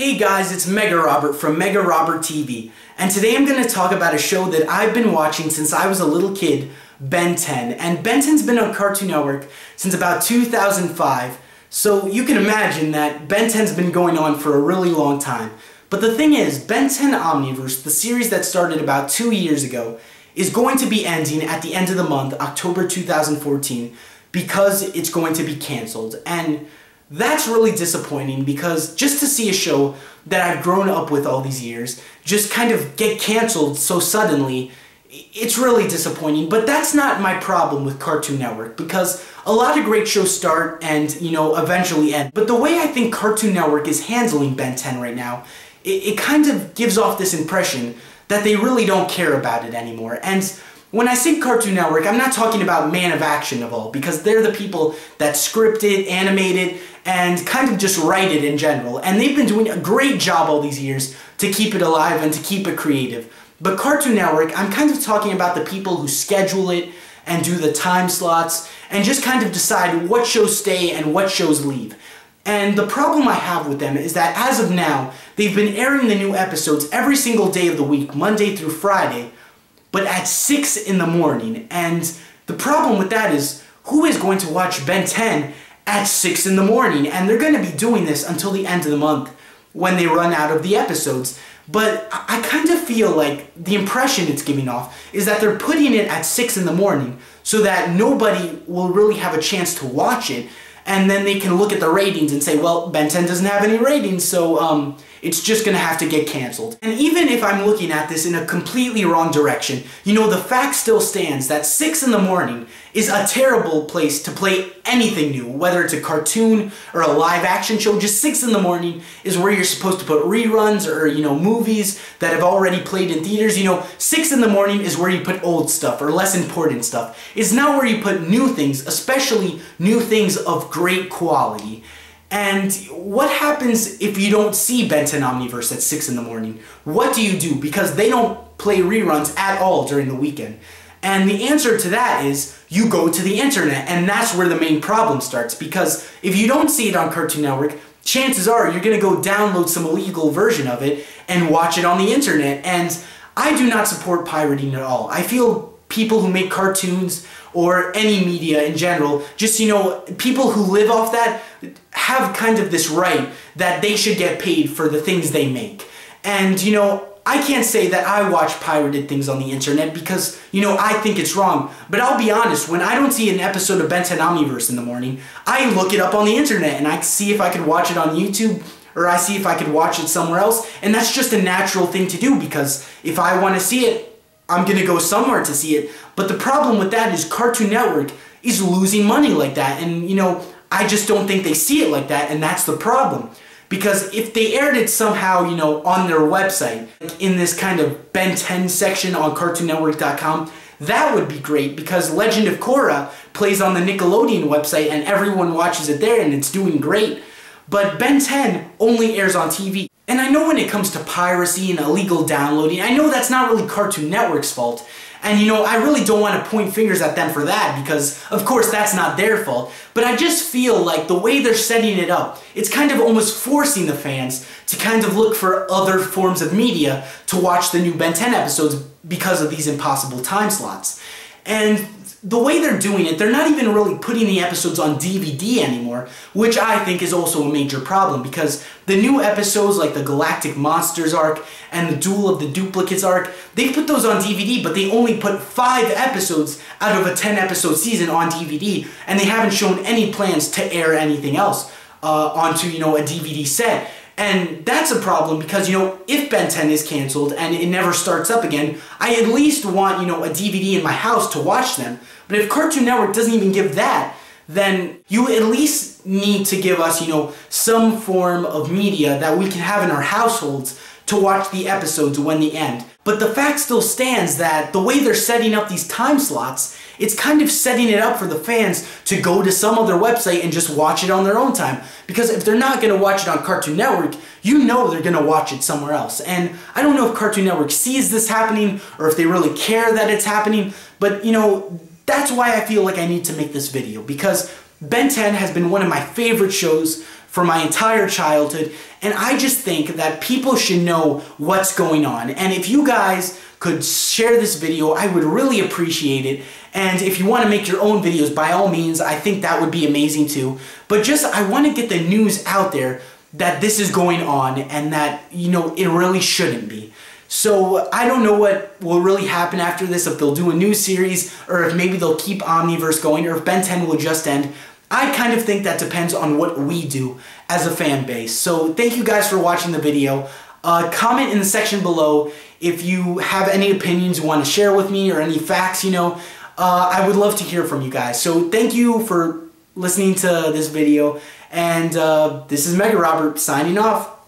Hey guys, it's Mega Robert from Mega Robert TV, and today I'm going to talk about a show that I've been watching since I was a little kid, Ben 10. And Ben 10's been on Cartoon Network since about 2005, so you can imagine that Ben 10's been going on for a really long time. But the thing is, Ben 10 Omniverse, the series that started about 2 years ago, is going to be ending at the end of the month, October 2014, because it's going to be cancelled. And that's really disappointing, because just to see a show that I've grown up with all these years just kind of get cancelled so suddenly, it's really disappointing. But that's not my problem with Cartoon Network, because a lot of great shows start and, eventually end. But the way I think Cartoon Network is handling Ben 10 right now, it kind of gives off this impression that they really don't care about it anymore. And when I say Cartoon Network, I'm not talking about Man of Action of all, because they're the people that script it, animate it, and kind of just write it in general. And they've been doing a great job all these years to keep it alive and to keep it creative. But Cartoon Network, I'm kind of talking about the people who schedule it and do the time slots and just kind of decide what shows stay and what shows leave. And the problem I have with them is that as of now, they've been airing the new episodes every single day of the week, Monday through Friday, but at 6 in the morning. And the problem with that is, who is going to watch Ben 10 at 6 in the morning? And they're going to be doing this until the end of the month when they run out of the episodes. But I kind of feel like the impression it's giving off is that they're putting it at 6 in the morning so that nobody will really have a chance to watch it. And then they can look at the ratings and say, well, Ben 10 doesn't have any ratings, so it's just going to have to get canceled. And even if I'm looking at this in a completely wrong direction, the fact still stands that 6 in the morning is a terrible place to play anything new, whether it's a cartoon or a live action show. Just 6 in the morning is where you're supposed to put reruns or, movies that have already played in theaters. 6 in the morning is where you put old stuff or less important stuff. It's not where you put new things, especially new things of great quality. And what happens if you don't see Ben 10 Omniverse at 6 in the morning? What do you do? Because they don't play reruns at all during the weekend. And the answer to that is you go to the internet, and that's where the main problem starts. Because if you don't see it on Cartoon Network, chances are you're going to go download some illegal version of it and watch it on the internet. And I do not support pirating at all. I feel people who make cartoons or any media in general, just, people who live off that have kind of this right that they should get paid for the things they make. And, I can't say that I watch pirated things on the internet because, I think it's wrong. But I'll be honest, when I don't see an episode of Ben 10 Omniverse in the morning, I look it up on the internet and I see if I could watch it on YouTube, or I see if I could watch it somewhere else. And that's just a natural thing to do, because if I want to see it, I'm going to go somewhere to see it. But the problem with that is Cartoon Network is losing money like that. And, I just don't think they see it like that, and that's the problem. Because if they aired it somehow, on their website, in this kind of Ben 10 section on CartoonNetwork.com, that would be great, because Legend of Korra plays on the Nickelodeon website and everyone watches it there and it's doing great. But Ben 10 only airs on TV. And I know when it comes to piracy and illegal downloading, I know that's not really Cartoon Network's fault. And I really don't want to point fingers at them for that, because of course that's not their fault. But I just feel like the way they're setting it up, it's kind of almost forcing the fans to kind of look for other forms of media to watch the new Ben 10 episodes because of these impossible time slots. And the way they're doing it, they're not even really putting the episodes on DVD anymore, which I think is also a major problem, because the new episodes like the Galactic Monsters arc and the Duel of the Duplicates arc, they put those on DVD, but they only put 5 episodes out of a 10-episode season on DVD, and they haven't shown any plans to air anything else onto, a DVD set. And that's a problem because, if Ben 10 is canceled and it never starts up again, I at least want, a DVD in my house to watch them. But if Cartoon Network doesn't even give that, then you at least need to give us, some form of media that we can have in our households to watch the episodes when they end. But the fact still stands that the way they're setting up these time slots, it's kind of setting it up for the fans to go to some other website and just watch it on their own time. Because if they're not going to watch it on Cartoon Network, they're going to watch it somewhere else. And I don't know if Cartoon Network sees this happening or if they really care that it's happening, but that's why I feel like I need to make this video, because Ben 10 has been one of my favorite shows for my entire childhood, and I just think that people should know what's going on. And if you guys could share this video, I would really appreciate it. And if you want to make your own videos, by all means, I think that would be amazing too. But just, I want to get the news out there that this is going on and that, you know, it really shouldn't be. So I don't know what will really happen after this, if they'll do a new series, or if maybe they'll keep Omniverse going, or if Ben 10 will just end. I kind of think that depends on what we do as a fan base. So thank you guys for watching the video. Comment in the section below if you have any opinions you want to share with me, or any facts, you know. I would love to hear from you guys. So thank you for listening to this video, and this is Mega Robert signing off.